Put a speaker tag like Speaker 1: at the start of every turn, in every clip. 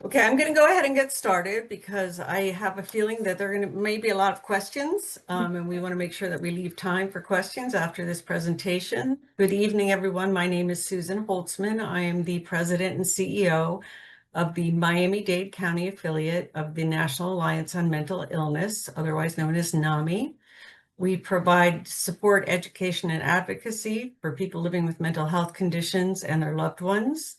Speaker 1: Okay, I'm going to go ahead and get started because I have a feeling that there are going to maybe a lot of questions, and we want to make sure that we leave time for questions after this presentation. Good evening, everyone. My name is Susan Holtzman. I am the president and CEO of the Miami-Dade County affiliate of the National Alliance on Mental Illness, otherwise known as NAMI. We provide support, education, and advocacy for people living with mental health conditions and their loved ones.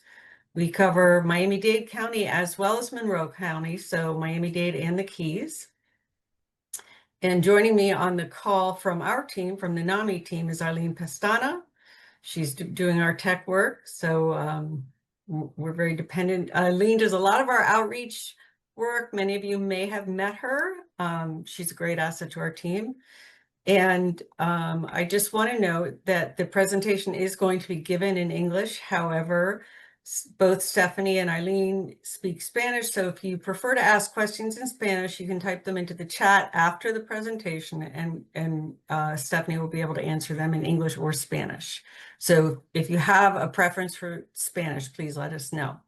Speaker 1: We cover Miami-Dade County as well as Monroe County, so Miami-Dade and the Keys. And joining me on the call from our team, from the NAMI team, is Eileen Pestana. She's doing our tech work, so we're very dependent. Eileen does a lot of our outreach work. Many of you may have met her. She's a great asset to our team. And I just want to note that the presentation is going to be given in English. However, both Stephany and Eileen speak Spanish, so if you prefer to ask questions in Spanish, you can type them into the chat after the presentation, and Stephany will be able to answer them in English or Spanish. So if you have a preference for Spanish, please let us know.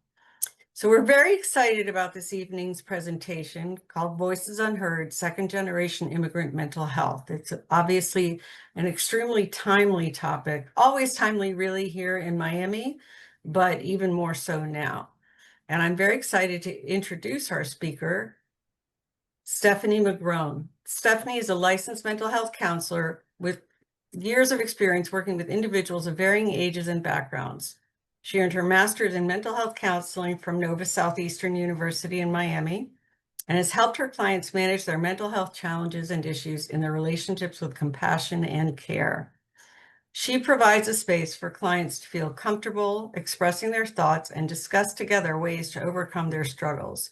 Speaker 1: So we're very excited about this evening's presentation called Voices Unheard, Second Generation Immigrant Mental Health. It's obviously an extremely timely topic, always timely really here in Miami, but even more so now. And I'm very excited to introduce our speaker, Stephany Magrone. Stephany is a licensed mental health counselor with years of experience working with individuals of varying ages and backgrounds. She earned her master's in mental health counseling from Nova Southeastern University in Miami and has helped her clients manage their mental health challenges and issues in their relationships with compassion and care. She provides a space for clients to feel comfortable expressing their thoughts and discuss together ways to overcome their struggles.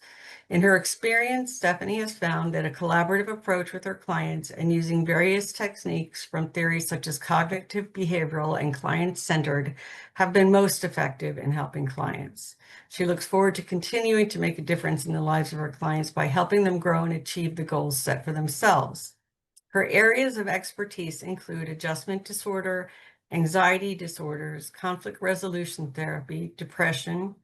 Speaker 1: In her experience, Stephany has found that a collaborative approach with her clients and using various techniques from theories such as cognitive behavioral and client-centered have been most effective in helping clients. She looks forward to continuing to make a difference in the lives of her clients by helping them grow and achieve the goals set for themselves. Her areas of expertise include adjustment disorder, anxiety disorders, conflict resolution therapy, depression,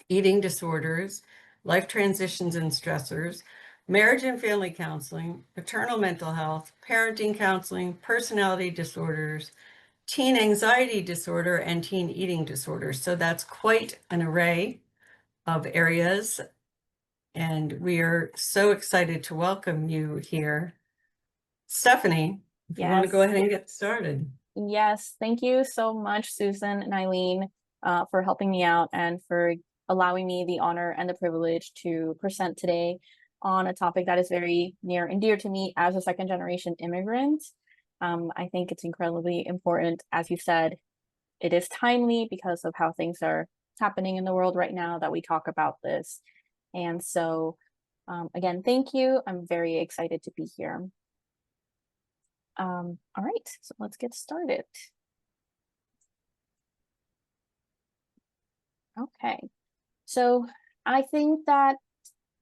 Speaker 1: eating disorders, life transitions and stressors, marriage and family counseling, maternal mental health, parenting counseling, personality disorders, teen anxiety disorder, and teen eating disorders. So that's quite an array of areas. And we are so excited to welcome you here. Stephany, if you want to go ahead and get started.
Speaker 2: Yes, thank you so much, Susan and Eileen, for helping me out and for allowing me the honor and the privilege to present today on a topic that is very near and dear to me as a second-generation immigrant. I think it's incredibly important. As you said, it is timely because of how things are happening in the world right now that we talk about this. And so, again, thank you. I'm very excited to be here. All right, so let's get started. Okay, so I think that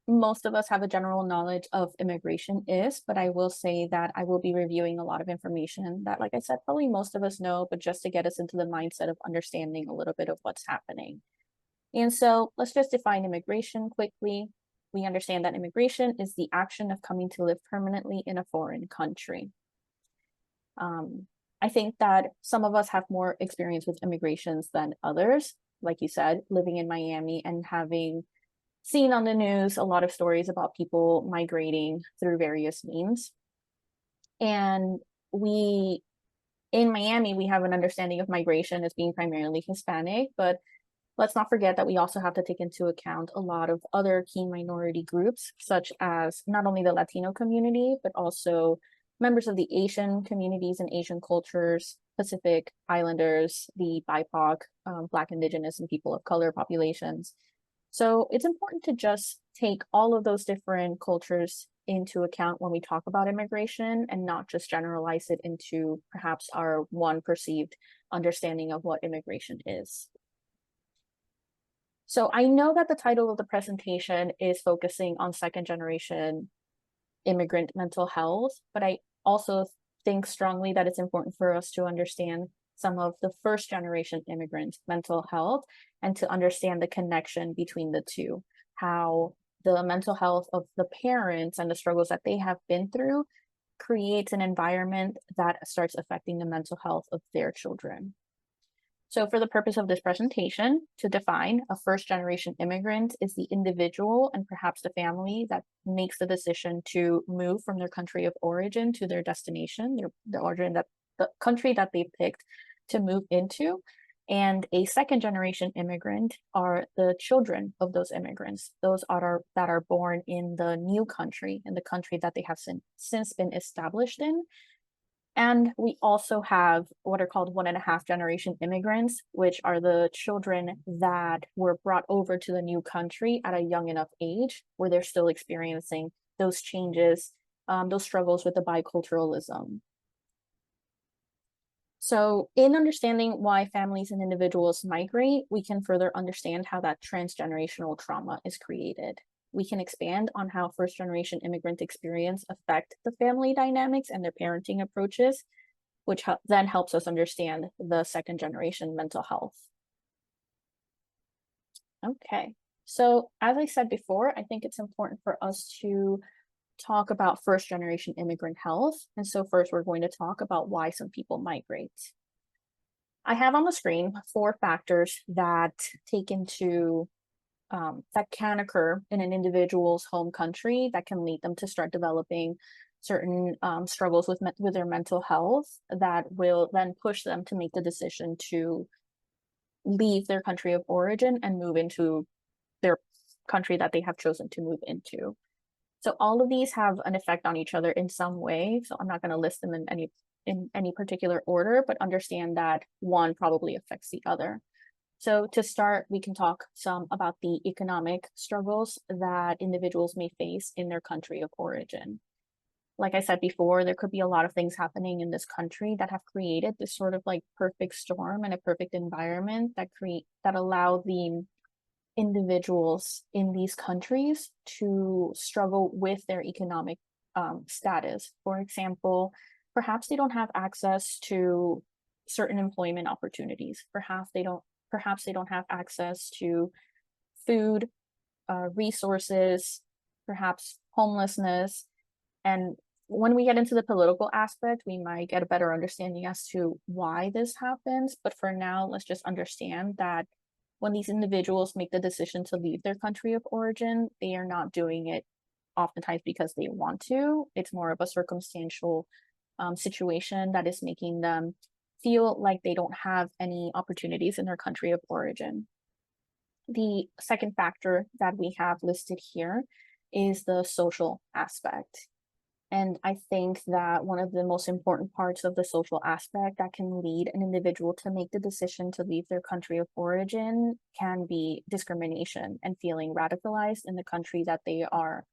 Speaker 2: most of us have a general knowledge of immigration is, but I will say that I will be reviewing a lot of information that, like I said, probably most of us know, but just to get us into the mindset of understanding a little bit of what's happening. And so let's just define immigration quickly. We understand that immigration is the action of coming to live permanently in a foreign country. I think that some of us have more experience with immigrations than others, like you said, living in Miami and having seen on the news a lot of stories about people migrating through various means. And in Miami, we have an understanding of migration as being primarily Hispanic, but let's not forget that we also have to take into account a lot of other key minority groups, such as not only the Latino community, but also members of the Asian communities and Asian cultures, Pacific Islanders, the BIPOC, Black, Indigenous, and people of color populations. So it's important to just take all of those different cultures into account when we talk about immigration and not just generalize it into perhaps our one perceived understanding of what immigration is. So I know that the title of the presentation is focusing on second generation immigrant mental health, but I also think strongly that it's important for us to understand some of the first generation immigrant mental health and to understand the connection between the two. how the mental health of the parents and the struggles that they have been through creates an environment that starts affecting the mental health of their children. So for the purpose of this presentation, to define, a first-generation immigrant is the individual and perhaps the family that makes the decision to move from their country of origin to their destination, the country that they picked to move into. And a second-generation immigrant are the children of those immigrants, those that are born in the new country, in the country that they have since been established in. And we also have what are called 1.5 generation immigrants, which are the children that were brought over to the new country at a young enough age where they're still experiencing those changes, those struggles with the biculturalism. So in understanding why families and individuals migrate, we can further understand how that transgenerational trauma is created. We can expand on how first-generation immigrant experience affect the family dynamics and their parenting approaches, which then helps us understand the second-generation mental health. Okay, so as I said before, I think it's important for us to talk about first-generation immigrant health. And so first, we're going to talk about why some people migrate. I have on the screen 4 factors that that can occur in an individual's home country that can lead them to start developing certain struggles with their mental health that will then push them to make the decision to leave their country of origin and move into their country that they have chosen to move into. So all of these have an effect on each other in some way. So I'm not going to list them in any particular order, but understand that one probably affects the other. So to start, we can talk some about the economic struggles that individuals may face in their country of origin. Like I said before, there could be a lot of things happening in this country that have created this sort of like perfect storm and a perfect environment that allow the individuals in these countries to struggle with their economic status. For example, perhaps they don't have access to certain employment opportunities. Perhaps they don't have access to food, resources, perhaps homelessness. And when we get into the political aspect, we might get a better understanding as to why this happens. But for now, let's just understand that when these individuals make the decision to leave their country of origin, they are not doing it oftentimes because they want to. It's more of a circumstantial situation that is making them feel like they don't have any opportunities in their country of origin. The second factor that we have listed here is the social aspect. And I think that one of the most important parts of the social aspect that can lead an individual to make the decision to leave their country of origin can be discrimination and feeling radicalized in the country that they are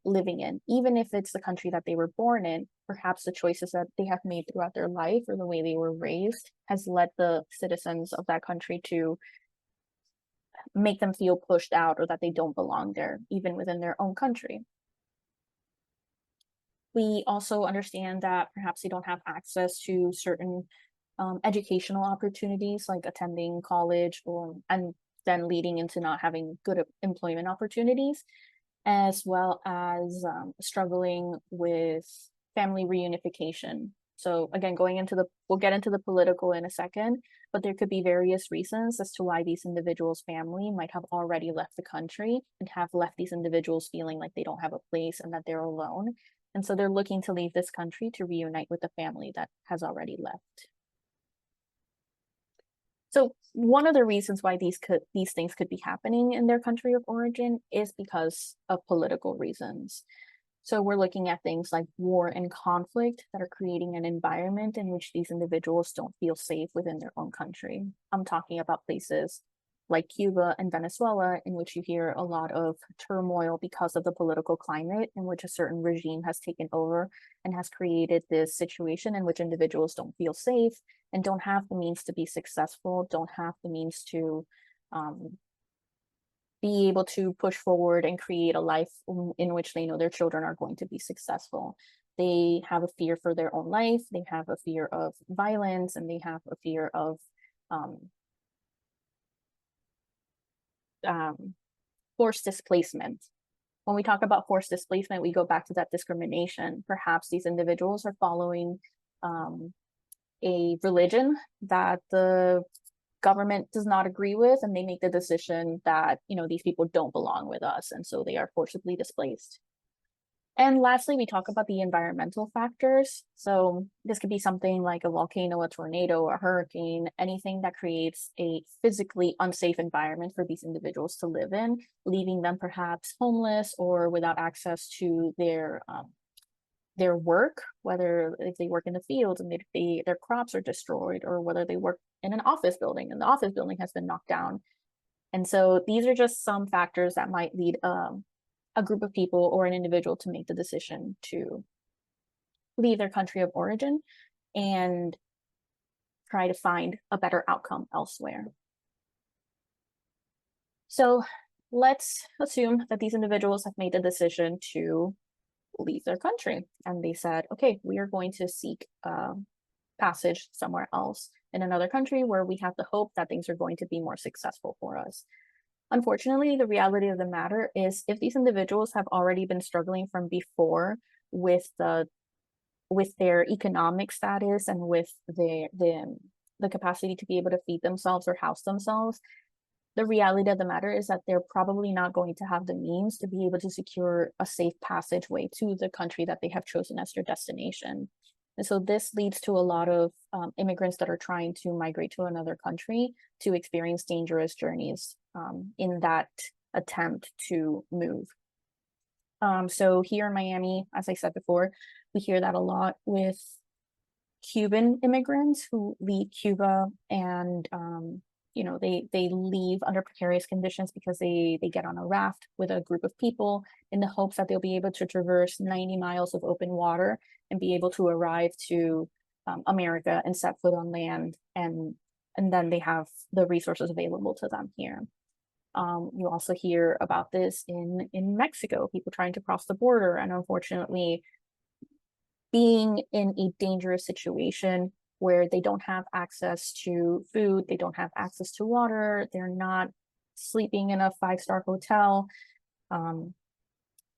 Speaker 2: living in. Even if it's the country that they were born in, perhaps the choices that they have made throughout their life or the way they were raised has led the citizens of that country to make them feel pushed out or that they don't belong there, even within their own country. We also understand that perhaps they don't have access to certain educational opportunities like attending college and then leading into not having good employment opportunities, as well as struggling with family reunification. So again, we'll get into the political in a second, but there could be various reasons as to why these individuals' family might have already left the country and have left these individuals feeling like they don't have a place and that they're alone. And so they're looking to leave this country to reunite with the family that has already left. So one of the reasons why these things could be happening in their country of origin is because of political reasons. So we're looking at things like war and conflict that are creating an environment in which these individuals don't feel safe within their own country. I'm talking about places like Cuba and Venezuela, in which you hear a lot of turmoil because of the political climate in which a certain regime has taken over and has created this situation in which individuals don't feel safe and don't have the means to be successful, don't have the means to be able to push forward and create a life in which they know their children are going to be successful. They have a fear for their own life, they have a fear of violence, and they have a fear of forced displacement. When we talk about forced displacement, we go back to that discrimination. Perhaps these individuals are following a religion that the government does not agree with, and they make the decision that, you know, these people don't belong with us, and so they are forcibly displaced. And lastly, we talk about the environmental factors. So this could be something like a volcano, a tornado, a hurricane, anything that creates a physically unsafe environment for these individuals to live in, leaving them perhaps homeless or without access to their work, whether if they work in the fields and their crops are destroyed, or whether they work in an office building and the office building has been knocked down. And so these are just some factors that might lead a group of people or an individual to make the decision to leave their country of origin and try to find a better outcome elsewhere. So let's assume that these individuals have made the decision to leave their country, and they said, okay, we are going to seek passage somewhere else in another country where we have the hope that things are going to be more successful for us. Unfortunately, the reality of the matter is, if these individuals have already been struggling from before with their economic status and with the capacity to be able to feed themselves or house themselves, the reality of the matter is that they're probably not going to have the means to be able to secure a safe passageway to the country that they have chosen as their destination. And so this leads to a lot of immigrants that are trying to migrate to another country to experience dangerous journeys in that attempt to move. So here in Miami, as I said before, we hear that a lot with Cuban immigrants who leave Cuba, and you know, they leave under precarious conditions because they get on a raft with a group of people in the hopes that they'll be able to traverse 90 miles of open water and be able to arrive to America and set foot on land, and then they have the resources available to them here. You also hear about this in Mexico, people trying to cross the border and unfortunately being in a dangerous situation where they don't have access to food, they don't have access to water, they're not sleeping in a 5-star hotel.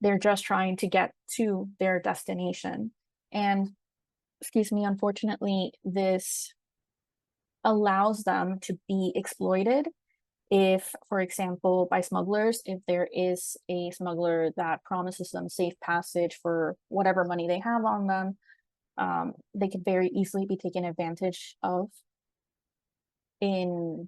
Speaker 2: They're just trying to get to their destination. And, excuse me, unfortunately, this allows them to be exploited if, for example, by smugglers, if there is a smuggler that promises them safe passage for whatever money they have on them, they could very easily be taken advantage of in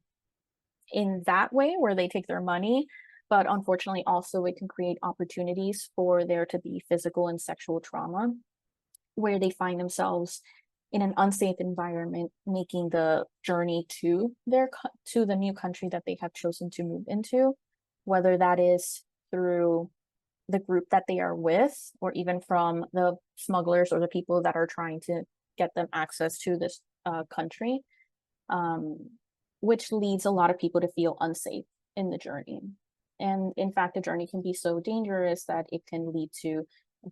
Speaker 2: that way, where they take their money. But unfortunately, also it can create opportunities for there to be physical and sexual trauma, where they find themselves in an unsafe environment, making the journey to the new country that they have chosen to move into, whether that is through the group that they are with, or even from the smugglers or the people that are trying to get them access to this country, which leads a lot of people to feel unsafe in the journey. And in fact, the journey can be so dangerous that it can lead to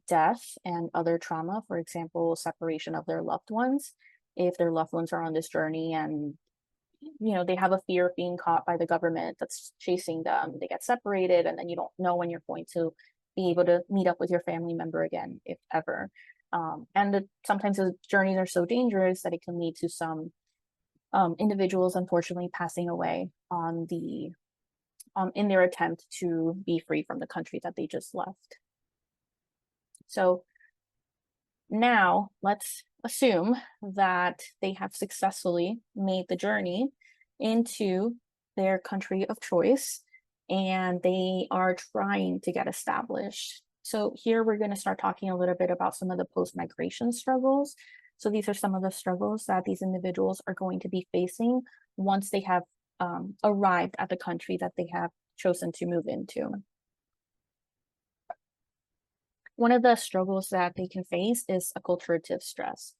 Speaker 2: death and other trauma, for example, separation of their loved ones. If their loved ones are on this journey and, you know, they have a fear of being caught by the government that's chasing them, they get separated, and then you don't know when you're going to be able to meet up with your family member again, if ever. Sometimes the journeys are so dangerous that it can lead to some individuals unfortunately passing away on in their attempt to be free from the country that they just left. So now let's assume that they have successfully made the journey into their country of choice and they are trying to get established. So here we're going to start talking a little bit about some of the post-migration struggles. So these are some of the struggles that these individuals are going to be facing once they have arrived at the country that they have chosen to move into. One of the struggles that they can face is acculturative stress.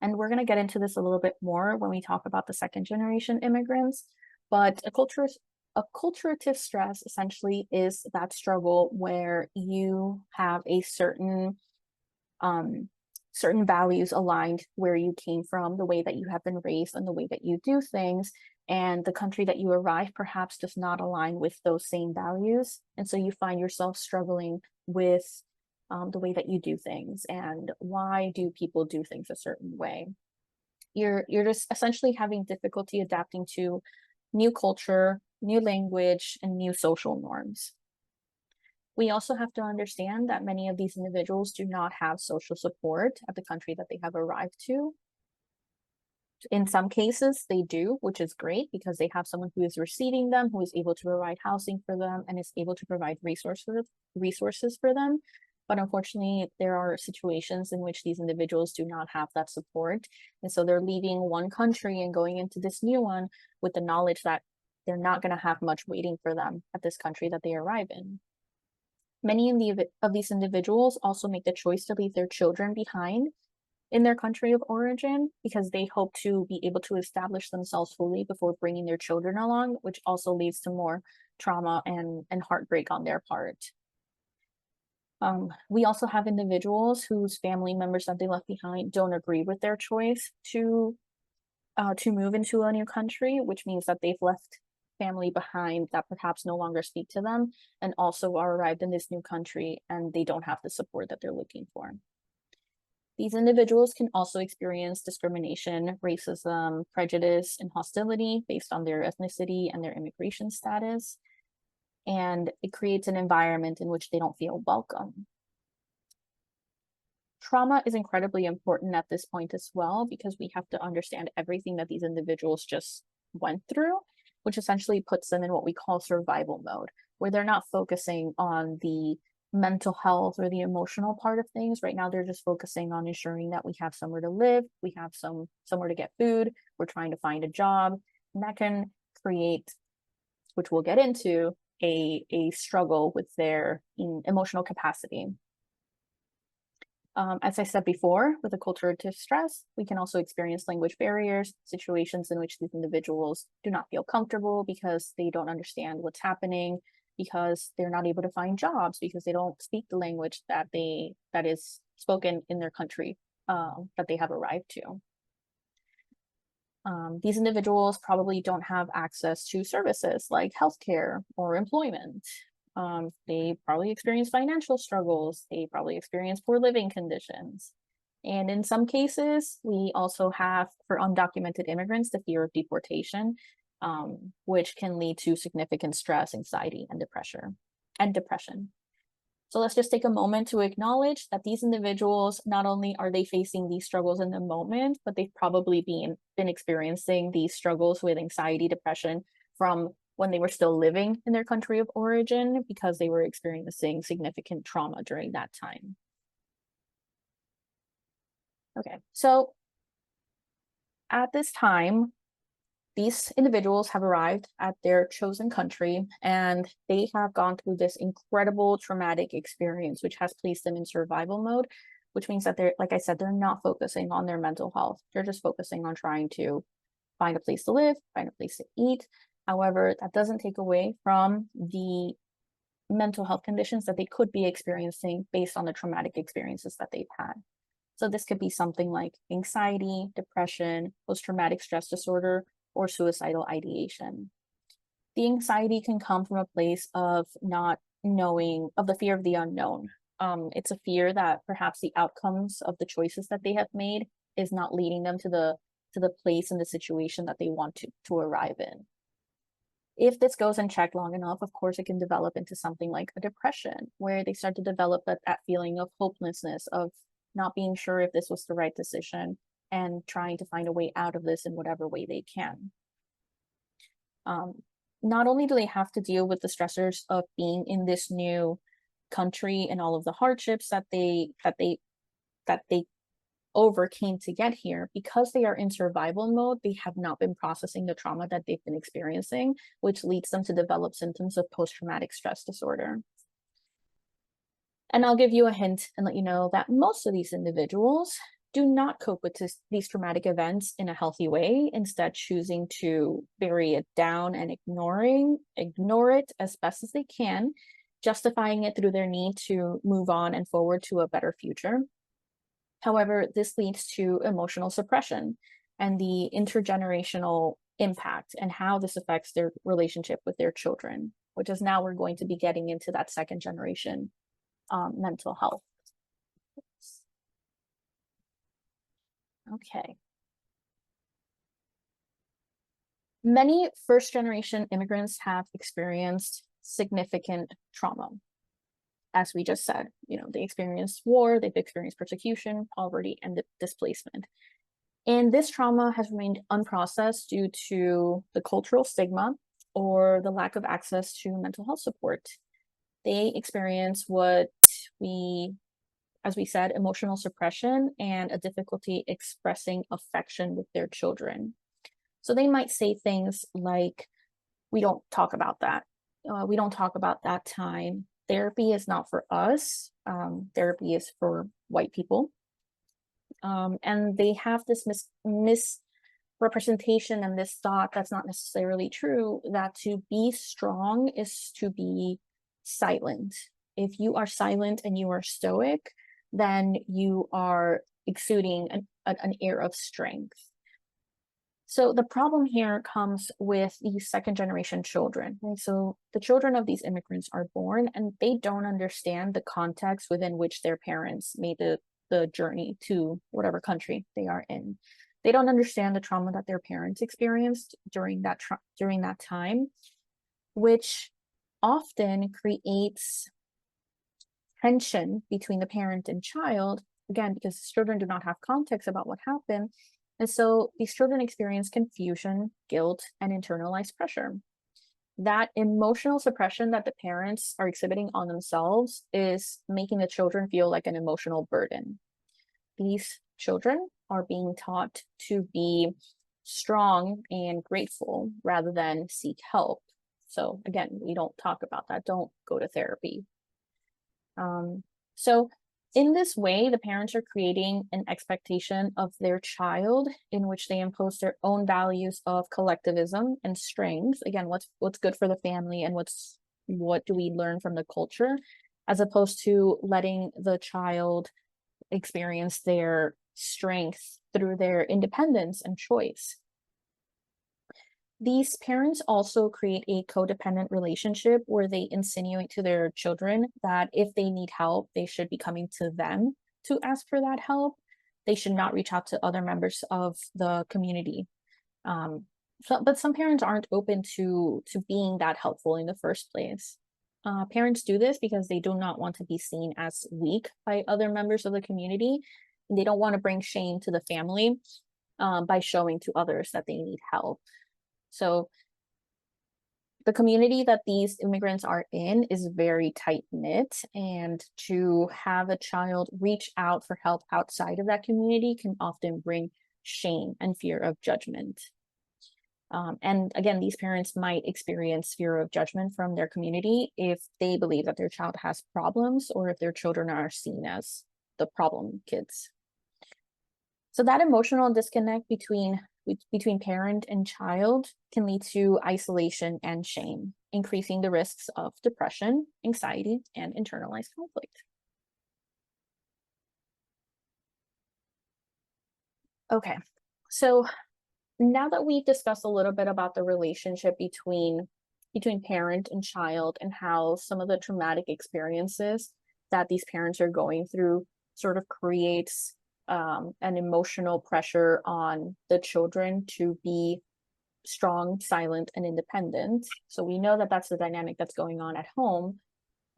Speaker 2: And we're going to get into this a little bit more when we talk about the second generation immigrants. But acculturative stress essentially is that struggle where you have a certain values aligned where you came from, the way that you have been raised, and the way that you do things. and the country that you arrive perhaps does not align with those same values. And so you find yourself struggling with the way that you do things and why do people do things a certain way. You're just essentially having difficulty adapting to new culture, new language, and new social norms. We also have to understand that many of these individuals do not have social support at the country that they have arrived to. In some cases, they do, which is great because they have someone who is receiving them, who is able to provide housing for them, and is able to provide resources for them. But unfortunately, there are situations in which these individuals do not have that support. And so they're leaving one country and going into this new one with the knowledge that they're not going to have much waiting for them at this country that they arrive in. Many of these individuals also make the choice to leave their children behind in their country of origin because they hope to be able to establish themselves fully before bringing their children along, which also leads to more trauma and heartbreak on their part. We also have individuals whose family members that they left behind don't agree with their choice to move into a new country, which means that they've left family behind that perhaps no longer speak to them and also are arrived in this new country and they don't have the support that they're looking for. These individuals can also experience discrimination, racism, prejudice, and hostility based on their ethnicity and their immigration status. And it creates an environment in which they don't feel welcome. Trauma is incredibly important at this point as well, because we have to understand everything that these individuals just went through, which essentially puts them in what we call survival mode, where they're not focusing on the mental health or the emotional part of things. Right now, they're just focusing on ensuring that we have somewhere to live, we have somewhere to get food, we're trying to find a job, and that can create, which we'll get into, a struggle with their emotional capacity. As I said before, with acculturative stress, we can also experience language barriers, situations in which these individuals do not feel comfortable because they don't understand what's happening, because they're not able to find jobs, because they don't speak the language that is spoken in their country that they have arrived to. These individuals probably don't have access to services like healthcare or employment. They probably experience financial struggles. They probably experience poor living conditions. And in some cases, we also have, for undocumented immigrants, the fear of deportation, which can lead to significant stress, anxiety, and depression. So let's just take a moment to acknowledge that these individuals, not only are they facing these struggles in the moment, but they've probably been experiencing these struggles with anxiety, depression from when they were still living in their country of origin, because they were experiencing significant trauma during that time. Okay, so at this time, these individuals have arrived at their chosen country and they have gone through this incredible traumatic experience, which has placed them in survival mode, which means that they're, like I said, they're not focusing on their mental health. They're just focusing on trying to find a place to live, find a place to eat. However, that doesn't take away from the mental health conditions that they could be experiencing based on the traumatic experiences that they've had. So this could be something like anxiety, depression, post-traumatic stress disorder, or suicidal ideation. The anxiety can come from a place of not knowing, of the fear of the unknown. It's a fear that perhaps the outcomes of the choices that they have made is not leading them to the place and the situation that they want to arrive in. If this goes unchecked long enough, of course, it can develop into something like a depression, where they start to develop that feeling of hopelessness, of not being sure if this was the right decision, and trying to find a way out of this in whatever way they can. Not only do they have to deal with the stressors of being in this new country and all of the hardships that they overcame to get here, because they are in survival mode, they have not been processing the trauma that they've been experiencing, which leads them to develop symptoms of post-traumatic stress disorder. And I'll give you a hint and let you know that most of these individuals do not cope with these traumatic events in a healthy way, instead choosing to bury it down and ignore it as best as they can, justifying it through their need to move on and forward to a better future. However, this leads to emotional suppression and the intergenerational impact and how this affects their relationship with their children, which is now we're going to be getting into that second generation mental health. Okay. Many first generation immigrants have experienced significant trauma. As we just said, they experienced war, they've experienced persecution, poverty, and displacement. And this trauma has remained unprocessed due to the cultural stigma or the lack of access to mental health support. They experience what as we said, emotional suppression and a difficulty expressing affection with their children. So they might say things like, we don't talk about that. We don't talk about that time. Therapy is not for us. Therapy is for white people. And they have this misrepresentation and this thought that's not necessarily true, that to be strong is to be silent. If you are silent and you are stoic, then you are exuding an air of strength. So the problem here comes with these second generation children. Right? So the children of these immigrants are born and they don't understand the context within which their parents made the journey to whatever country they are in. They don't understand the trauma that their parents experienced during that time, which often creates tension between the parent and child, again, because children do not have context about what happened. And so these children experience confusion, guilt, and internalized pressure. That emotional suppression that the parents are exhibiting on themselves is making the children feel like an emotional burden. These children are being taught to be strong and grateful rather than seek help. So again, we don't talk about that. Don't go to therapy. So in this way, the parents are creating an expectation of their child in which they impose their own values of collectivism and strength. Again, what's good for the family and what do we learn from the culture, as opposed to letting the child experience their strength through their independence and choice. These parents also create a codependent relationship where they insinuate to their children that if they need help, they should be coming to them to ask for that help. They should not reach out to other members of the community. But some parents aren't open to being that helpful in the first place. Parents do this because they do not want to be seen as weak by other members of the community. And they don't want to bring shame to the family by showing to others that they need help. So the community that these immigrants are in is very tight-knit, and to have a child reach out for help outside of that community can often bring shame and fear of judgment. And again, these parents might experience fear of judgment from their community if they believe that their child has problems or if their children are seen as the problem kids. So that emotional disconnect between parent and child can lead to isolation and shame, increasing the risks of depression, anxiety, and internalized conflict. Okay, so now that we've discussed a little bit about the relationship between parent and child and how some of the traumatic experiences that these parents are going through sort of creates an emotional pressure on the children to be strong, silent, and independent. So we know that that's the dynamic that's going on at home.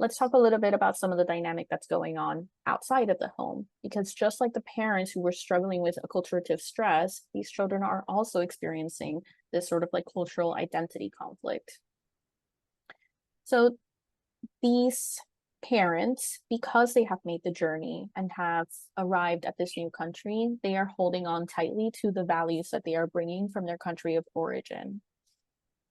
Speaker 2: Let's talk a little bit about some of the dynamic that's going on outside of the home, because just like the parents who were struggling with acculturative stress, these children are also experiencing this sort of like cultural identity conflict. So these parents, because they have made the journey and have arrived at this new country, they are holding on tightly to the values that they are bringing from their country of origin.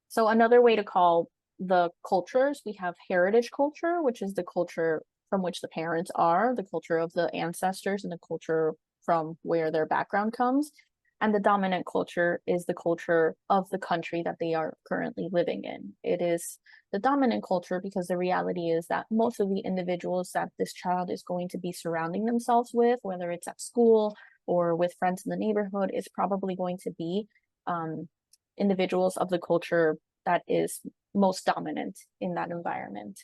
Speaker 2: So another way to call the cultures, we have heritage culture, which is the culture from which the parents are, the culture of the ancestors, and the culture from where their background comes. And the dominant culture is the culture of the country that they are currently living in. It is the dominant culture because the reality is that most of the individuals that this child is going to be surrounding themselves with, whether it's at school or with friends in the neighborhood, is probably going to be individuals of the culture that is most dominant in that environment.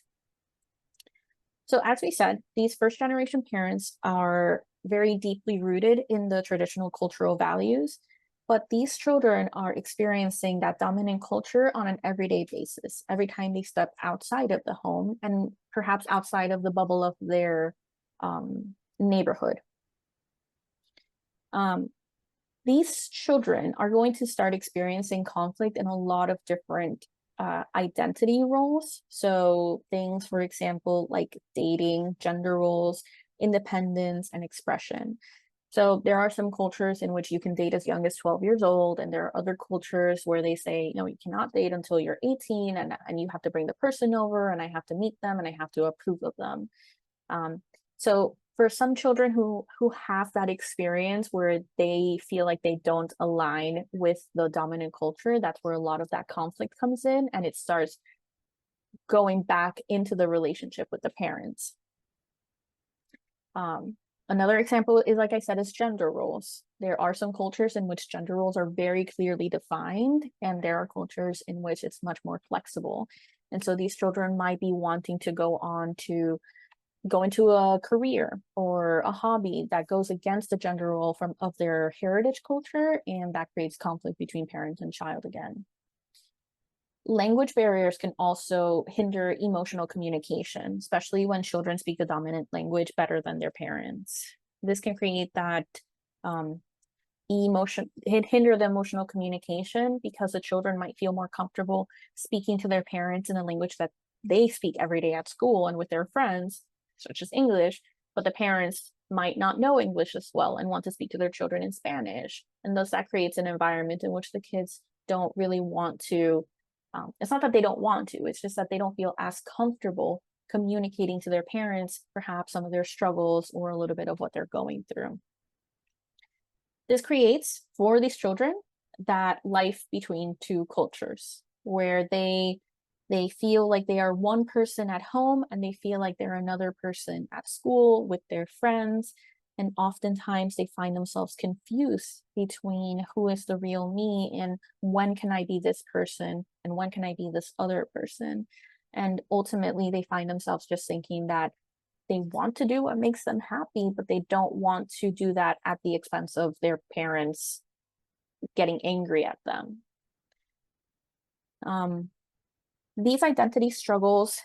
Speaker 2: So as we said, these first generation parents are very deeply rooted in the traditional cultural values, but these children are experiencing that dominant culture on an everyday basis, every time they step outside of the home and perhaps outside of the bubble of their neighborhood. These children are going to start experiencing conflict in a lot of different identity roles. So things, for example, like dating, gender roles, independence, and expression. So there are some cultures in which you can date as young as 12 years old, and there are other cultures where they say, no, you cannot date until you're 18, and you have to bring the person over, and I have to meet them, and I have to approve of them. So for some children who have that experience where they feel like they don't align with the dominant culture, that's where a lot of that conflict comes in, and it starts going back into the relationship with the parents. Another example is, like I said, is gender roles. There are some cultures in which gender roles are very clearly defined, and there are cultures in which it's much more flexible. And so these children might be wanting to go into a career or a hobby that goes against the gender role of their heritage culture, and that creates conflict between parent and child again. Language barriers can also hinder emotional communication, especially when children speak a dominant language better than their parents. This can create that hinder the emotional communication, because the children might feel more comfortable speaking to their parents in a language that they speak every day at school and with their friends, such as English, but the parents might not know English as well and want to speak to their children in Spanish. And thus that creates an environment in which the kids don't really want to, it's not that they don't want to, it's just that they don't feel as comfortable communicating to their parents, perhaps some of their struggles or a little bit of what they're going through. This creates for these children that life between two cultures, where they feel like they are one person at home and they feel like they're another person at school with their friends. And oftentimes they find themselves confused between who is the real me and when can I be this person and when can I be this other person. And ultimately they find themselves just thinking that they want to do what makes them happy, but they don't want to do that at the expense of their parents getting angry at them. These identity struggles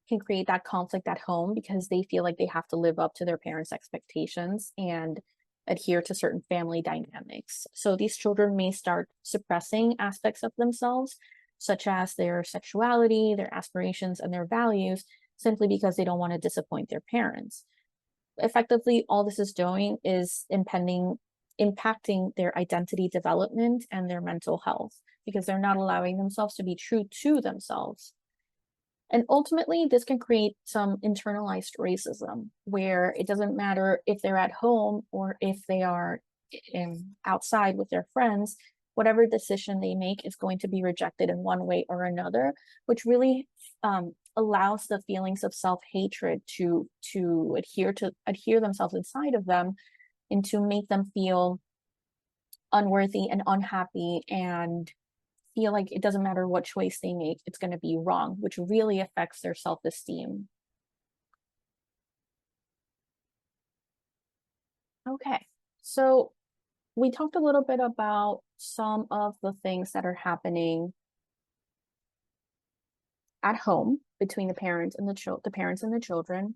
Speaker 2: can create that conflict at home because they feel like they have to live up to their parents' expectations and adhere to certain family dynamics. So these children may start suppressing aspects of themselves, such as their sexuality, their aspirations, and their values, simply because they don't want to disappoint their parents. Effectively, all this is doing is impacting their identity development and their mental health, because they're not allowing themselves to be true to themselves. And ultimately, this can create some internalized racism, where it doesn't matter if they're at home or if they are outside with their friends, whatever decision they make is going to be rejected in one way or another, which really allows the feelings of self-hatred to adhere themselves inside of them, and to make them feel unworthy and unhappy and feel like it doesn't matter what choice they make, it's going to be wrong, which really affects their self-esteem. Okay, so we talked a little bit about some of the things that are happening at home between the parents and the parents and the children.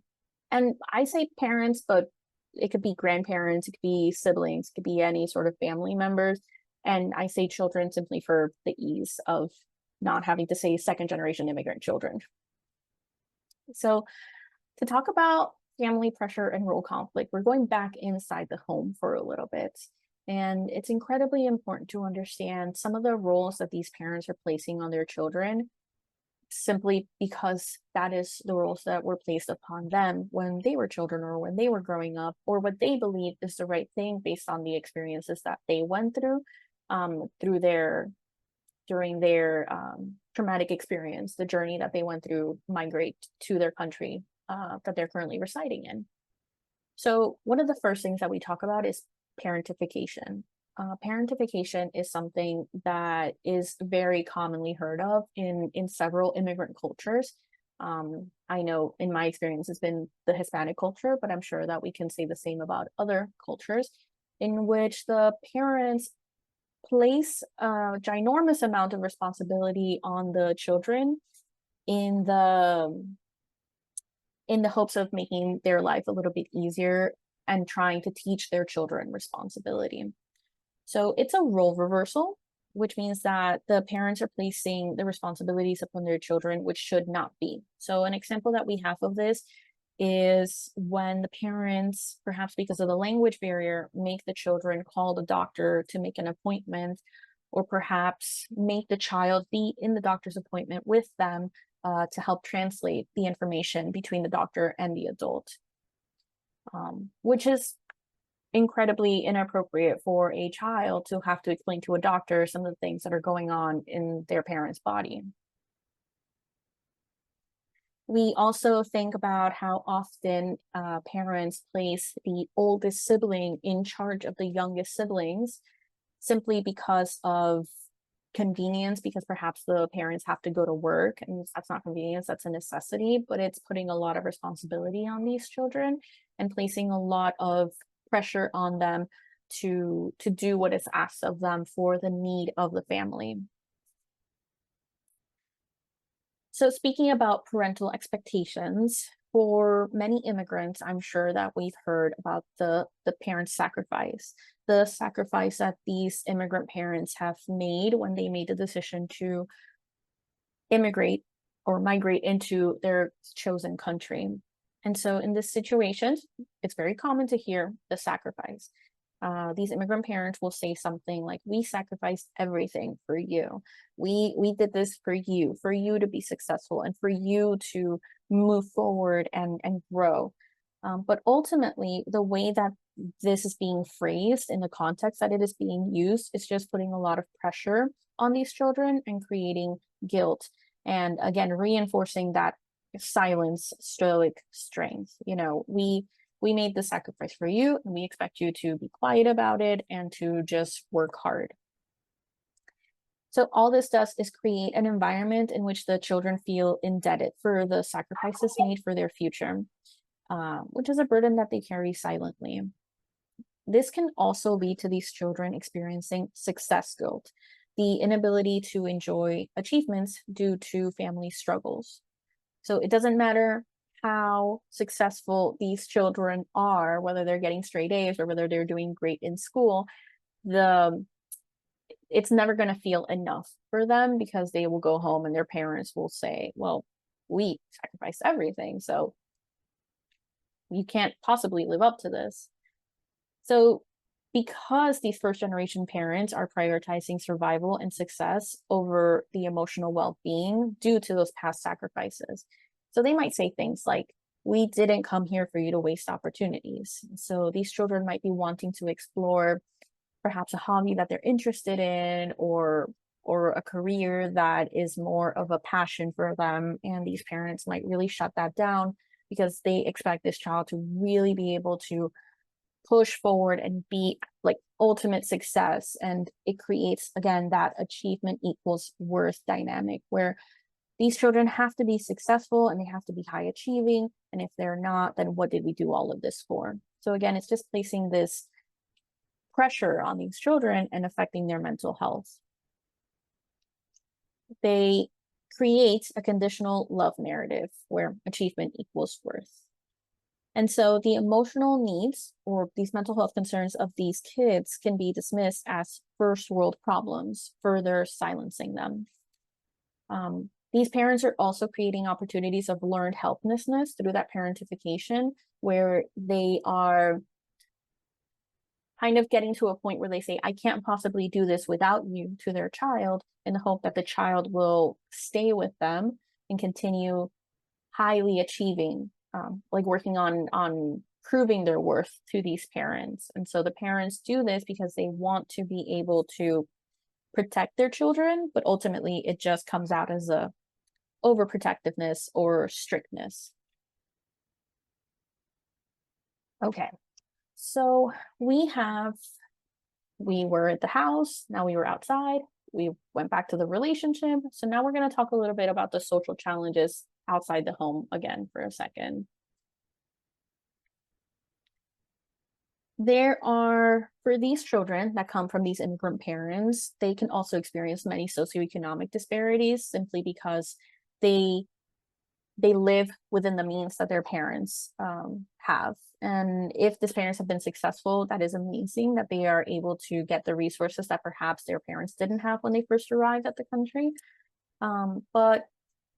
Speaker 2: And I say parents, but it could be grandparents, it could be siblings, it could be any sort of family members. And I say children simply for the ease of not having to say second generation immigrant children. So to talk about family pressure and role conflict, we're going back inside the home for a little bit. And it's incredibly important to understand some of the roles that these parents are placing on their children, simply because that is the roles that were placed upon them when they were children or when they were growing up, or what they believe is the right thing based on the experiences that they went through during their traumatic experience, the journey that they went through, migrate to their country that they're currently residing in. So one of the first things that we talk about is parentification. Parentification is something that is very commonly heard of in several immigrant cultures. I know in my experience it's been the Hispanic culture, but I'm sure that we can say the same about other cultures, in which the parents place a ginormous amount of responsibility on the children in the hopes of making their life a little bit easier and trying to teach their children responsibility. So it's a role reversal, which means that the parents are placing the responsibilities upon their children, which should not be. So an example that we have of this is when the parents, perhaps because of the language barrier, make the children call the doctor to make an appointment, or perhaps make the child be in the doctor's appointment with them to help translate the information between the doctor and the adult, which is incredibly inappropriate for a child to have to explain to a doctor some of the things that are going on in their parent's body. We also think about how often parents place the oldest sibling in charge of the youngest siblings simply because of convenience, because perhaps the parents have to go to work, and that's not convenience, that's a necessity, but it's putting a lot of responsibility on these children and placing a lot of pressure on them to do what is asked of them for the need of the family. So speaking about parental expectations, for many immigrants, I'm sure that we've heard about the parents' sacrifice, the sacrifice that these immigrant parents have made when they made the decision to immigrate or migrate into their chosen country. And so in this situation, it's very common to hear the sacrifice. These immigrant parents will say something like, "We sacrificed everything for you. We did this for you to be successful and for you to move forward and grow." But ultimately, the way that this is being phrased in the context that it is being used is just putting a lot of pressure on these children and creating guilt. And again, reinforcing that silence, stoic strength. You know, we made the sacrifice for you, and we expect you to be quiet about it and to just work hard. So all this does is create an environment in which the children feel indebted for the sacrifices made for their future, which is a burden that they carry silently. This can also lead to these children experiencing success guilt, the inability to enjoy achievements due to family struggles. So it doesn't matter how successful these children are, whether they're getting straight A's or whether they're doing great in school, it's never going to feel enough for them, because they will go home and their parents will say, "Well, we sacrificed everything, so you can't possibly live up to this." So because these first generation parents are prioritizing survival and success over the emotional well-being due to those past sacrifices. So they might say things like, "We didn't come here for you to waste opportunities." So these children might be wanting to explore perhaps a hobby that they're interested in, or a career that is more of a passion for them. And these parents might really shut that down because they expect this child to really be able to push forward and be like ultimate success. And it creates, again, that achievement equals worth dynamic, where these children have to be successful and they have to be high achieving. And if they're not, then what did we do all of this for? So again, it's just placing this pressure on these children and affecting their mental health. They create a conditional love narrative where achievement equals worth. And so the emotional needs or these mental health concerns of these kids can be dismissed as first world problems, further silencing them. These parents are also creating opportunities of learned helplessness through that parentification, where they are kind of getting to a point where they say, "I can't possibly do this without you," to their child, in the hope that the child will stay with them and continue highly achieving, like working on proving their worth to these parents. And so the parents do this because they want to be able to protect their children, but ultimately it just comes out as a overprotectiveness or strictness. Okay, so we have We were at the house, now we were outside, we went back to the relationship. So now we're going to talk a little bit about the social challenges outside the home again for a second. There are, for these children that come from these immigrant parents, they can also experience many socioeconomic disparities simply because they live within the means that their parents have. And if these parents have been successful, that is amazing that they are able to get the resources that perhaps their parents didn't have when they first arrived at the country. But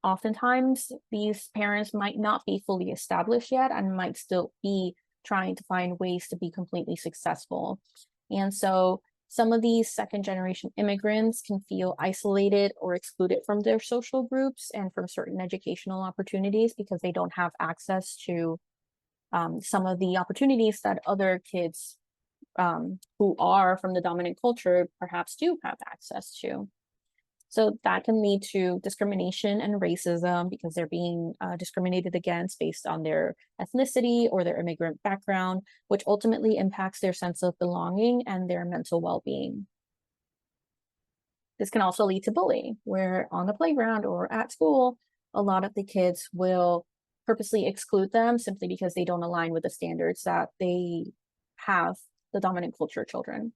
Speaker 2: oftentimes these parents might not be fully established yet and might still be trying to find ways to be completely successful. And so some of these second generation immigrants can feel isolated or excluded from their social groups and from certain educational opportunities because they don't have access to some of the opportunities that other kids who are from the dominant culture perhaps do have access to. So that can lead to discrimination and racism because they're being discriminated against based on their ethnicity or their immigrant background, which ultimately impacts their sense of belonging and their mental well-being. This can also lead to bullying, where on the playground or at school, a lot of the kids will purposely exclude them simply because they don't align with the standards that they have, the dominant culture children.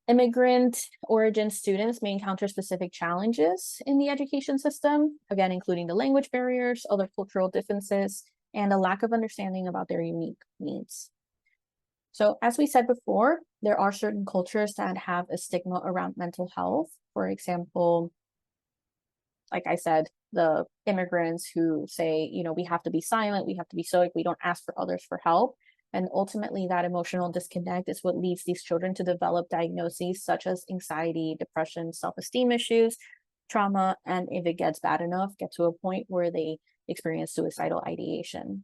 Speaker 2: Immigrant origin students may encounter specific challenges in the education system, again, including the language barriers, other cultural differences, and a lack of understanding about their unique needs. So as we said before, there are certain cultures that have a stigma around mental health. For example, like I said, the immigrants who say, you know, we have to be silent, we have to be stoic, we don't ask for others for help. And ultimately, that emotional disconnect is what leads these children to develop diagnoses such as anxiety, depression, self-esteem issues, trauma, and if it gets bad enough, get to a point where they experience suicidal ideation.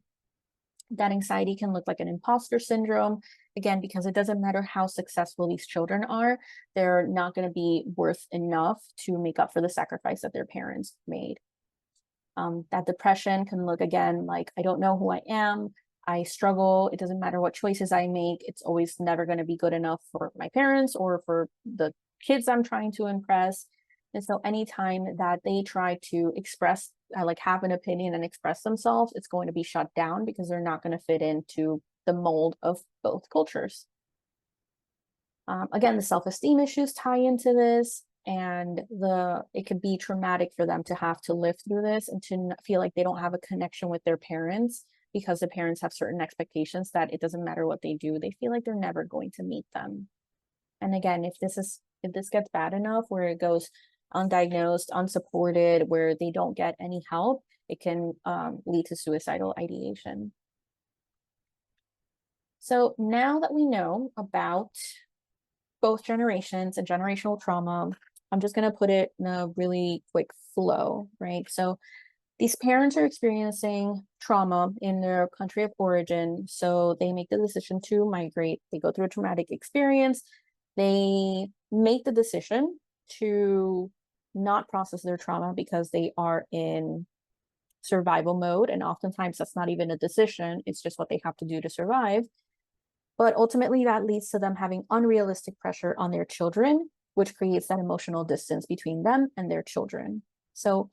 Speaker 2: That anxiety can look like an imposter syndrome, again, because it doesn't matter how successful these children are, they're not going to be worth enough to make up for the sacrifice that their parents made. That depression can look, again, like, I don't know who I am, I struggle, it doesn't matter what choices I make, it's always never going to be good enough for my parents or for the kids I'm trying to impress. And so anytime that they try to express, like have an opinion and express themselves, it's going to be shut down because they're not going to fit into the mold of both cultures. Again, the self-esteem issues tie into this, and it could be traumatic for them to have to live through this and to feel like they don't have a connection with their parents because the parents have certain expectations that it doesn't matter what they do, they feel like they're never going to meet them. And again, if this gets bad enough where it goes undiagnosed, unsupported, where they don't get any help, it can lead to suicidal ideation. So now that we know about both generations and generational trauma, I'm just going to put it in a really quick flow, right? So these parents are experiencing trauma in their country of origin, so they make the decision to migrate. They go through a traumatic experience. They make the decision to not process their trauma because they are in survival mode, and oftentimes that's not even a decision, it's just what they have to do to survive. But ultimately that leads to them having unrealistic pressure on their children, which creates that emotional distance between them and their children. So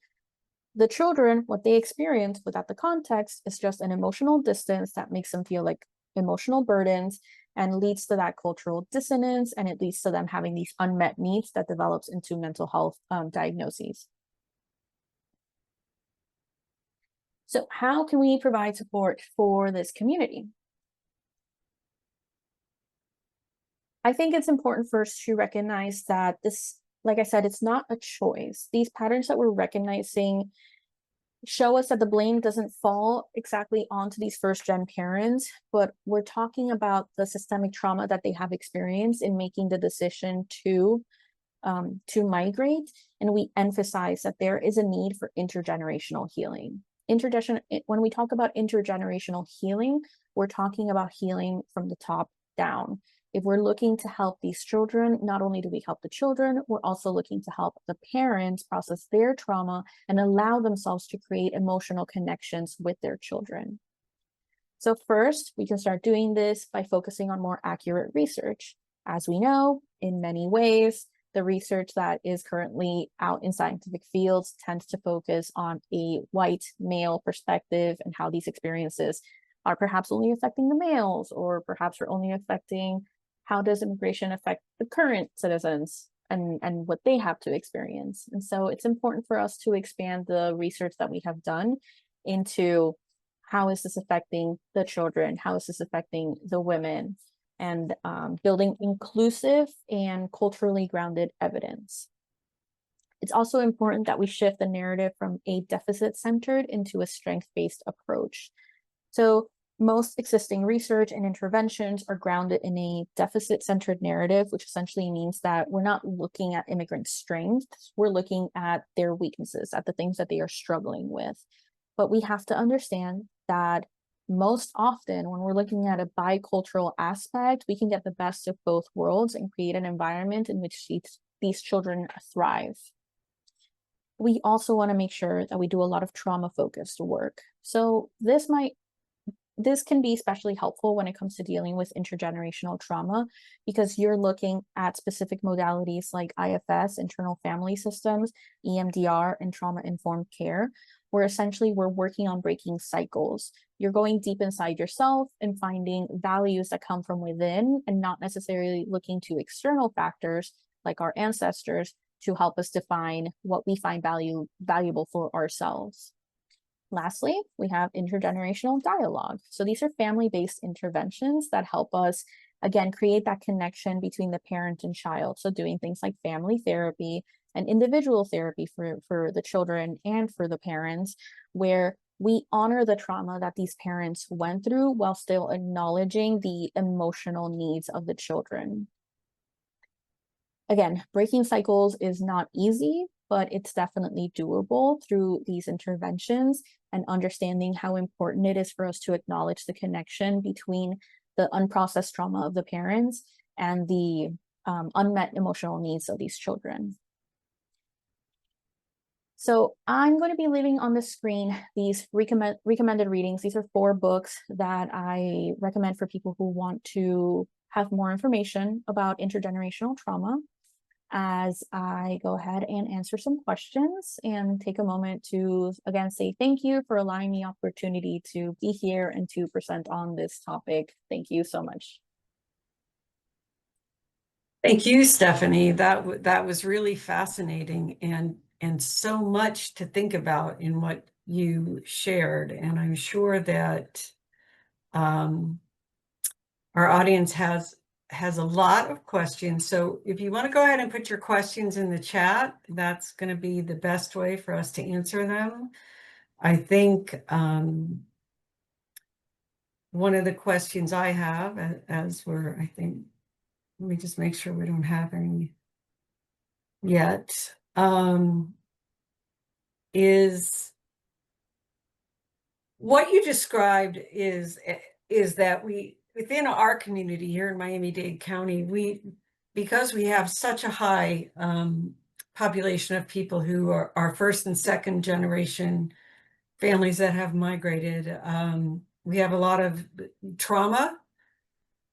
Speaker 2: the children, what they experience without the context is just an emotional distance that makes them feel like emotional burdens and leads to that cultural dissonance, and it leads to them having these unmet needs that develops into mental health diagnoses. So how can we provide support for this community? I think it's important first to recognize that this, like I said, it's not a choice. These patterns that we're recognizing show us that the blame doesn't fall exactly onto these first-gen parents, but we're talking about the systemic trauma that they have experienced in making the decision to migrate, and we emphasize that there is a need for intergenerational healing. When we talk about intergenerational healing, we're talking about healing from the top down. If we're looking to help these children, not only do we help the children, we're also looking to help the parents process their trauma and allow themselves to create emotional connections with their children. So first, we can start doing this by focusing on more accurate research. As we know, in many ways, the research that is currently out in scientific fields tends to focus on a white male perspective and how these experiences are perhaps only affecting the males, or perhaps are only affecting how does immigration affect the current citizens and what they have to experience. And so it's important for us to expand the research that we have done into how is this affecting the children, how is this affecting the women, and building inclusive and culturally grounded evidence. It's also important that we shift the narrative from a deficit-centered into a strength-based approach. So most existing research and interventions are grounded in a deficit-centered narrative, which essentially means that we're not looking at immigrant strengths, we're looking at their weaknesses, at the things that they are struggling with. But we have to understand that most often when we're looking at a bicultural aspect, we can get the best of both worlds and create an environment in which these children thrive. We also want to make sure that we do a lot of trauma-focused work. So this can be especially helpful when it comes to dealing with intergenerational trauma, because you're looking at specific modalities like IFS, internal family systems, EMDR, and trauma-informed care, where essentially we're working on breaking cycles. You're going deep inside yourself and finding values that come from within and not necessarily looking to external factors like our ancestors to help us define what we find valuable for ourselves. Lastly, we have intergenerational dialogue. So these are family-based interventions that help us, again, create that connection between the parent and child. So doing things like family therapy and individual therapy for the children and for the parents, where we honor the trauma that these parents went through while still acknowledging the emotional needs of the children. Again, breaking cycles is not easy, but it's definitely doable through these interventions, and understanding how important it is for us to acknowledge the connection between the unprocessed trauma of the parents and the unmet emotional needs of these children. So I'm going to be leaving on the screen these recommended readings. These are 4 books that I recommend for people who want to have more information about intergenerational trauma, as I go ahead and answer some questions and take a moment to, again, say thank you for allowing me opportunity to be here and to present on this topic. Thank you so much.
Speaker 1: Thank you, Stephany. That was really fascinating and so much to think about in what you shared. And I'm sure that our audience has a lot of questions. So if you want to go ahead and put your questions in the chat, that's going to be the best way for us to answer them. I think one of the questions I have, as we're, I think, let me just make sure we don't have any yet, is what you described is that within our community here in Miami-Dade County, because we have such a high population of people who are first and second generation families that have migrated, we have a lot of trauma,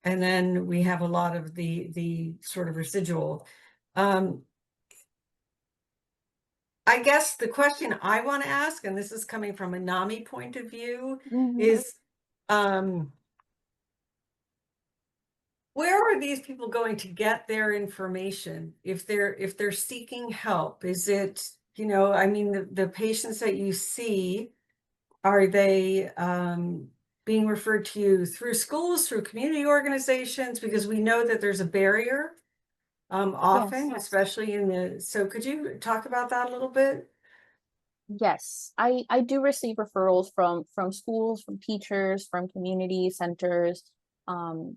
Speaker 1: and then we have a lot of the sort of residual. I guess the question I want to ask, and this is coming from a NAMI point of view, is where are these people going to get their information if they're seeking help? Is it, I mean, the patients that you see, are they being referred to you through schools, through community organizations? Because we know that there's a barrier often,
Speaker 2: Yes.
Speaker 1: especially so could you talk about that a little bit?
Speaker 2: Yes, I do receive referrals from schools, from teachers, from community centers,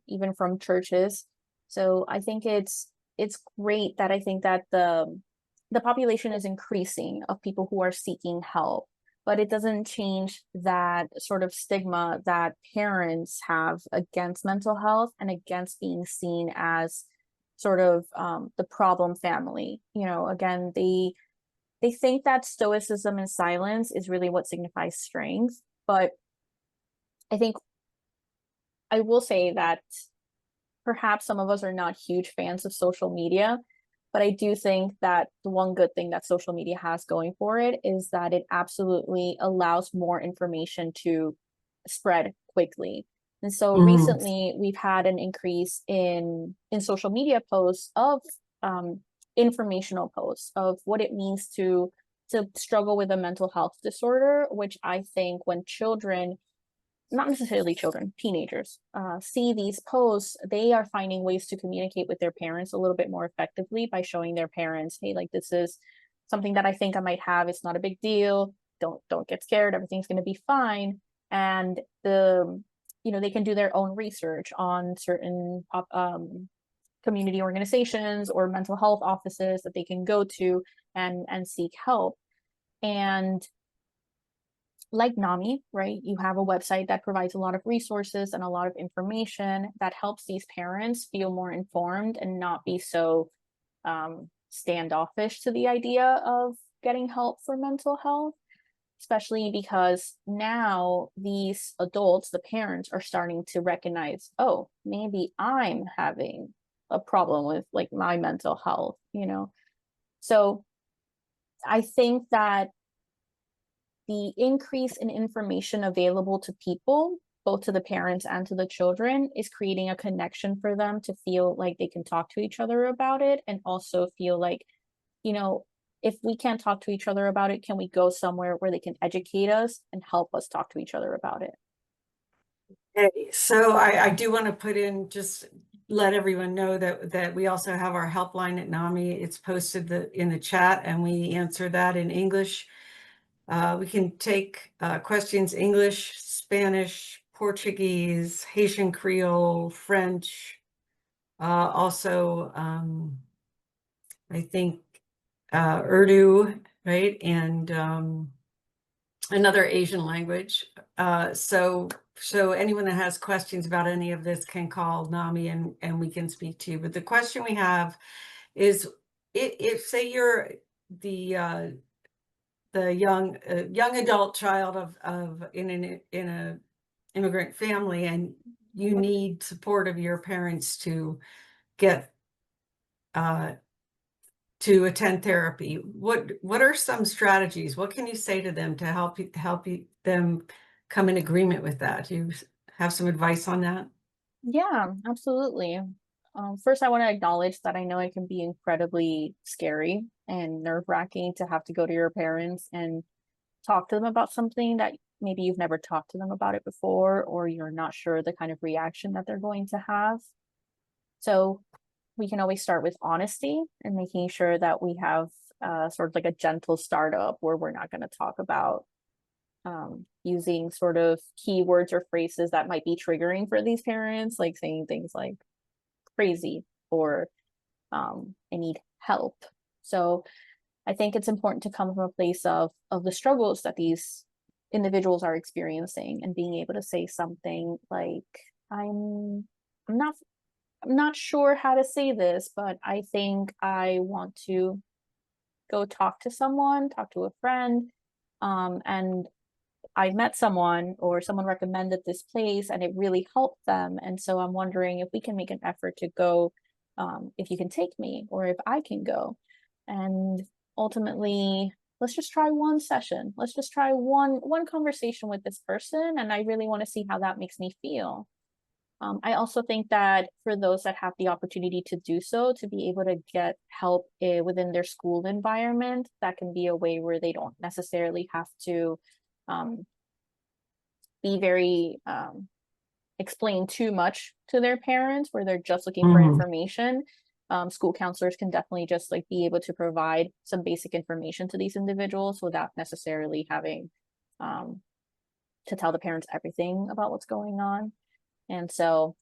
Speaker 2: even from churches. So I think it's great that I think that the population is increasing of people who are seeking help, but it doesn't change that sort of stigma that parents have against mental health and against being seen as sort of the problem family. Again, they think that stoicism and silence is really what signifies strength. But I think I will say that perhaps some of us are not huge fans of social media, but I do think that the one good thing that social media has going for it is that it absolutely allows more information to spread quickly. And so
Speaker 1: Mhm.
Speaker 2: recently we've had an increase in social media posts of informational posts of what it means to struggle with a mental health disorder, which I think when children, not necessarily children, teenagers, see these posts, they are finding ways to communicate with their parents a little bit more effectively by showing their parents, hey, like this is something that I think I might have. It's not a big deal. Don't get scared. Everything's going to be fine. And they can do their own research on certain community organizations or mental health offices that they can go to and seek help. And like NAMI, right? You have a website that provides a lot of resources and a lot of information that helps these parents feel more informed and not be so standoffish to the idea of getting help for mental health, especially because now these adults, the parents, are starting to recognize, oh, maybe I'm having a problem with like my mental health. So I think that the increase in information available to people, both to the parents and to the children, is creating a connection for them to feel like they can talk to each other about it and also feel like, you know, if we can't talk to each other about it, can we go somewhere where they can educate us and help us talk to each other about it?
Speaker 1: Okay, so I do want to put in, just let everyone know that we also have our helpline at NAMI. It's posted in the chat, and we answer that in English. We can take questions English, Spanish, Portuguese, Haitian Creole, French, also I think Urdu, right? And another Asian language. So anyone that has questions about any of this can call NAMI and we can speak to you. But the question we have is, if say you're the young adult child of in a immigrant family, and you need support of your parents to get uh, to attend therapy, what are some strategies? What can you say to them to them come in agreement with that? Do you have some advice on that?
Speaker 2: Yeah, absolutely. First, I want to acknowledge that I know it can be incredibly scary and nerve-wracking to have to go to your parents and talk to them about something that maybe you've never talked to them about it before, or you're not sure the kind of reaction that they're going to have. So we can always start with honesty and making sure that we have sort of like a gentle startup where we're not going to talk about using sort of keywords or phrases that might be triggering for these parents, like saying things like crazy or I need help. So I think it's important to come from a place of the struggles that these individuals are experiencing and being able to say something like, I'm I'm not I'm not sure how to say this, but I think I want to go talk to someone, talk to a friend, and I met someone or someone recommended this place and it really helped them. And so I'm wondering if we can make an effort to go, if you can take me or if I can go. And ultimately, let's just try one session. Let's just try one conversation with this person. And I really want to see how that makes me feel. I also think that for those that have the opportunity to do so, to be able to get help within their school environment, that can be a way where they don't necessarily have to um, be very explain too much to their parents where they're just looking for
Speaker 1: Mhm.
Speaker 2: information. School counselors can definitely just like be able to provide some basic information to these individuals without necessarily having um, to tell the parents everything about what's going on. And so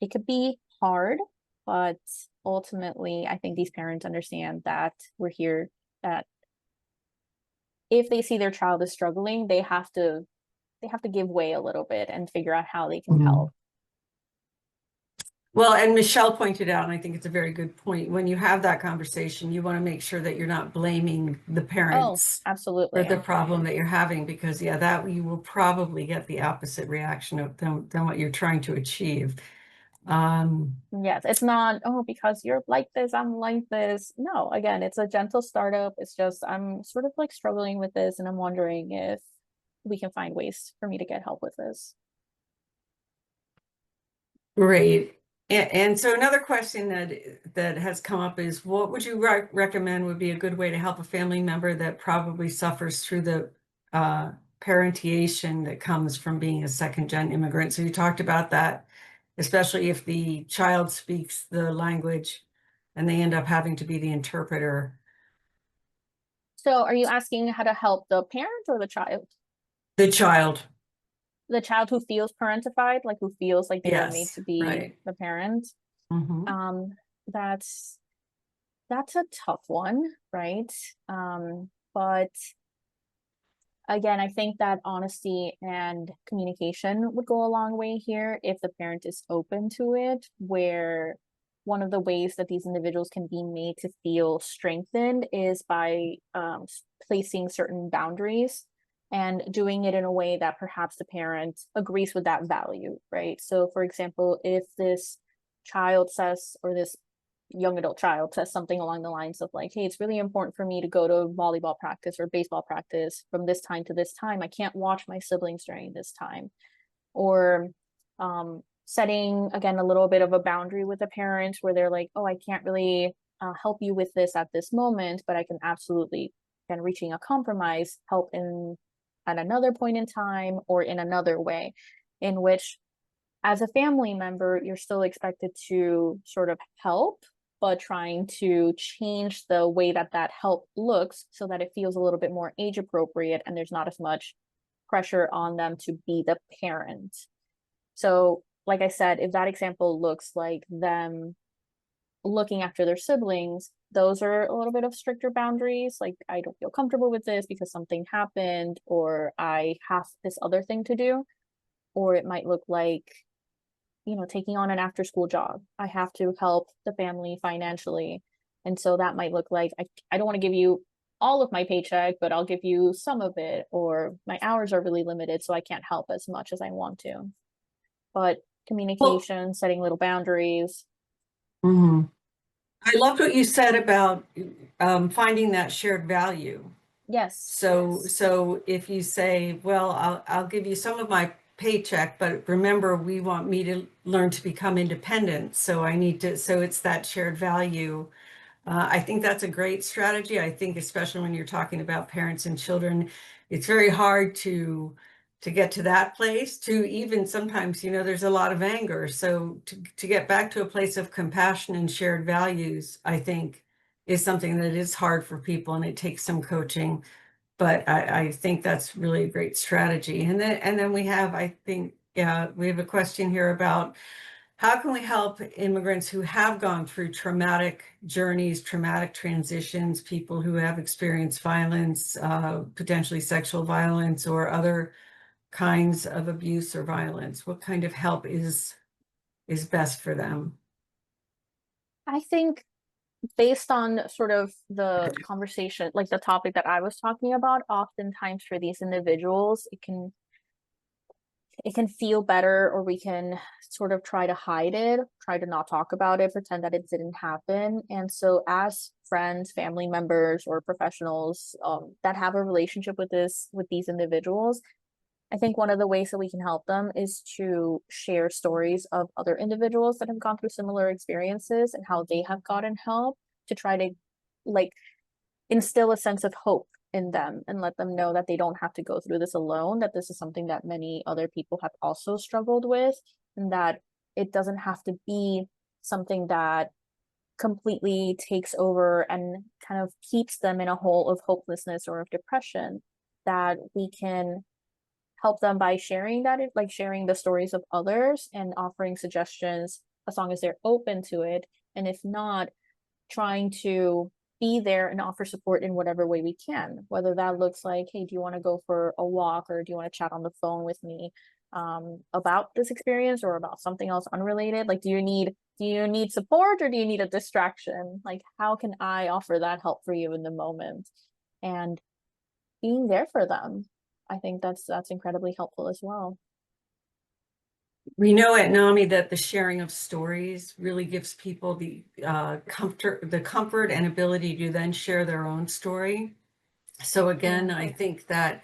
Speaker 2: it could be hard, but ultimately, I think these parents understand that we're here, that if they see their child is struggling, they have to give way a little bit and figure out how they can help.
Speaker 1: Mhm. Well, and Michelle pointed out, and I think it's a very good point, when you have that conversation, you want to make sure that you're not blaming the
Speaker 2: Oh,
Speaker 1: parents for
Speaker 2: absolutely.
Speaker 1: the problem that you're having, because yeah, that you will probably get the opposite reaction than what you're trying to achieve.
Speaker 2: Yes, it's not, oh, because you're like this, I'm like this. No, again, it's a gentle startup. It's just, I'm sort of like struggling with this, and I'm wondering if we can find ways for me to get help with this.
Speaker 1: Great. And so another question that has come up is, what would you recommend would be a good way to help a family member that probably suffers through the parentiation that comes from being a second-gen immigrant? So you talked about that, especially if the child speaks the language and they end up having to be the interpreter.
Speaker 2: So are you asking how to help the parent or the child?
Speaker 1: The child,
Speaker 2: The child who feels parentified, like who feels like they were made
Speaker 1: yes,
Speaker 2: to be
Speaker 1: right.
Speaker 2: the parent.
Speaker 1: Hmm.
Speaker 2: Um, that's that's a tough one, right? But again, I think that honesty and communication would go a long way here if the parent is open to it, where one of the ways that these individuals can be made to feel strengthened is by placing certain boundaries and doing it in a way that perhaps the parent agrees with that value, right? So, for example, if this child says, or this young adult child says something along the lines of like, hey, it's really important for me to go to volleyball practice or baseball practice from this time to this time, I can't watch my siblings during this time. Or setting again a little bit of a boundary with the parent where they're like, oh, I can't really help you with this at this moment, but I can absolutely, again, reaching a compromise, help in at another point in time or in another way, in which as a family member, you're still expected to sort of help, but trying to change the way that that help looks so that it feels a little bit more age appropriate and there's not as much pressure on them to be the parent. So, like I said, if that example looks like them looking after their siblings, those are a little bit of stricter boundaries. Like, I don't feel comfortable with this because something happened, or I have this other thing to do. Or it might look like, taking on an after school job. I have to help the family financially. And so that might look like I don't want to give you all of my paycheck, but I'll give you some of it, or my hours are really limited, so I can't help as much as I want to. But
Speaker 1: Well,
Speaker 2: communication, setting little boundaries.
Speaker 1: mhm. I loved what you said about finding that shared value.
Speaker 2: Yes.
Speaker 1: So if you say, well, I'll give you some of my paycheck, but remember, we want me to learn to become independent. So I need to, so it's that shared value. I think that's a great strategy. I think especially when you're talking about parents and children, it's very hard to get to that place, to even sometimes, there's a lot of anger. So to get back to a place of compassion and shared values, I think is something that is hard for people, and it takes some coaching. But I think that's really a great strategy. And then we have, I think, yeah, we have a question here about how can we help immigrants who have gone through traumatic journeys, traumatic transitions, people who have experienced violence, potentially sexual violence or other kinds of abuse or violence? What kind of help is best for them?
Speaker 2: I think based on sort of the conversation, like the topic that I was talking about, oftentimes for these individuals, it can feel better, or we can sort of try to hide it, try to not talk about it, pretend that it didn't happen. And so as friends, family members, or professionals that have a relationship with these individuals, I think one of the ways that we can help them is to share stories of other individuals that have gone through similar experiences and how they have gotten help, to try to like instill a sense of hope in them and let them know that they don't have to go through this alone, that this is something that many other people have also struggled with, and that it doesn't have to be something that completely takes over and kind of keeps them in a hole of hopelessness or of depression. That we can help them by sharing that, like sharing the stories of others and offering suggestions as long as they're open to it. And if not, trying to be there and offer support in whatever way we can, whether that looks like, hey, do you want to go for a walk, or do you want to chat on the phone with me? about this experience or about something else unrelated? Like, do you need support, or do you need a distraction? Like, how can I offer that help for you in the moment? And being there for them, I think that's incredibly helpful as well.
Speaker 1: We know at NAMI that the sharing of stories really gives people the comfort and ability to then share their own story. So again,
Speaker 2: Yeah.
Speaker 1: I think that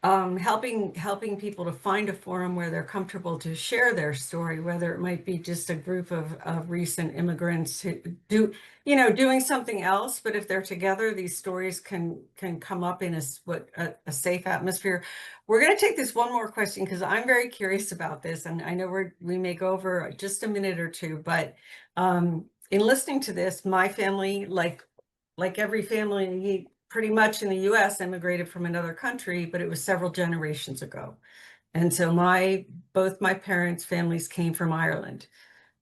Speaker 1: helping people to find a forum where they're comfortable to share their story, whether it might be just a group of recent immigrants who doing something else, but if they're together, these stories can come up in a safe atmosphere. We're going to take this one more question because I'm very curious about this, and I know we may go over just a minute or two, but in listening to this, my family, like every family pretty much in the US, immigrated from another country, but it was several generations ago. And so both my parents' families came from Ireland.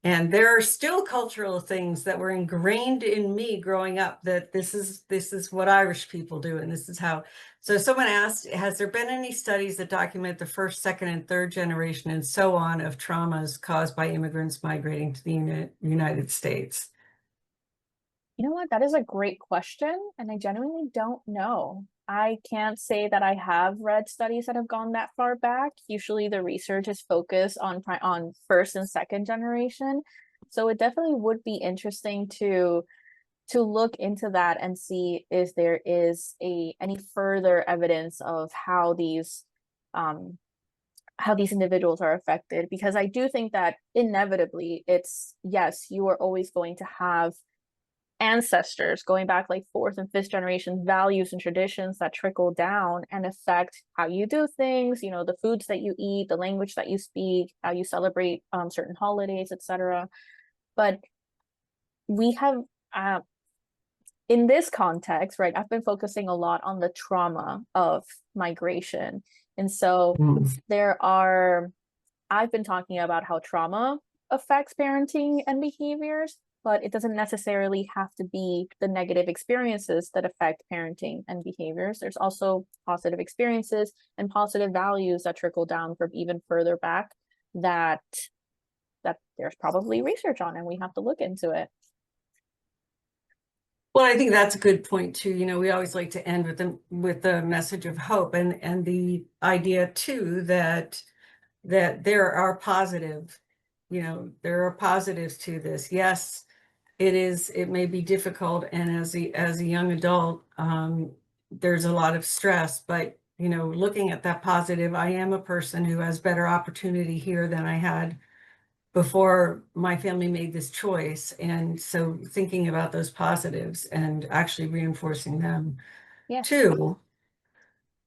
Speaker 1: And there are still cultural things that were ingrained in me growing up, that this is what Irish people do, and this is how. So someone asked, has there been any studies that document the first, second, and third generation and so on of traumas caused by immigrants migrating to the United States?
Speaker 2: You know what? That is a great question, and I genuinely don't know. I can't say that I have read studies that have gone that far back. Usually the research is focused on first and second generation. So it definitely would be interesting to look into that and see if there is any further evidence of um how these individuals are affected, because I do think that inevitably it's, yes, you are always going to have ancestors going back like fourth and fifth generation values and traditions that trickle down and affect how you do things, the foods that you eat, the language that you speak, how you celebrate certain holidays, etc. But we have in this context, right, I've been focusing a lot on the trauma of migration. And so I've been talking about how trauma affects parenting and behaviors, but it doesn't necessarily have to be the negative experiences that affect parenting and behaviors. There's also positive experiences and positive values that trickle down from even further back that there's probably research on, and we have to look into it.
Speaker 1: Well, I think that's a good point too. We always like to end with the message of hope, and the idea too that there are there are positives to this. Yes, it may be difficult, and as a young adult, there's a lot of stress, but looking at that positive, I am a person who has better opportunity here than I had before my family made this choice. And so thinking about those positives and actually reinforcing them
Speaker 2: Yes.
Speaker 1: too.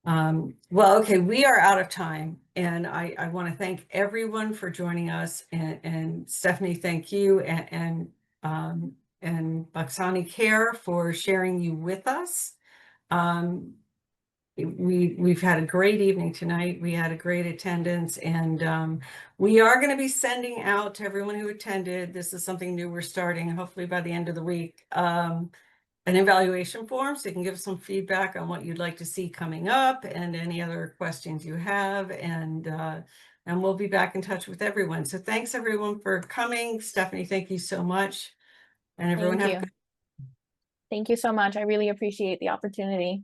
Speaker 1: Well, okay, we are out of time, and I want to thank everyone for joining us, and Stephany, thank you, and Buxani Care for sharing you with us. We've had a great evening tonight. We had a great attendance, and we are going to be sending out to everyone who attended. This is something new we're starting, hopefully by the end of the week. An evaluation form, so you can give some feedback on what you'd like to see coming up and any other questions you have, and we'll be back in touch with everyone. So thanks everyone for coming. Stephany, thank you so much, and everyone
Speaker 2: Thank
Speaker 1: have a
Speaker 2: you.
Speaker 1: good
Speaker 2: Thank you so much. I really appreciate the opportunity.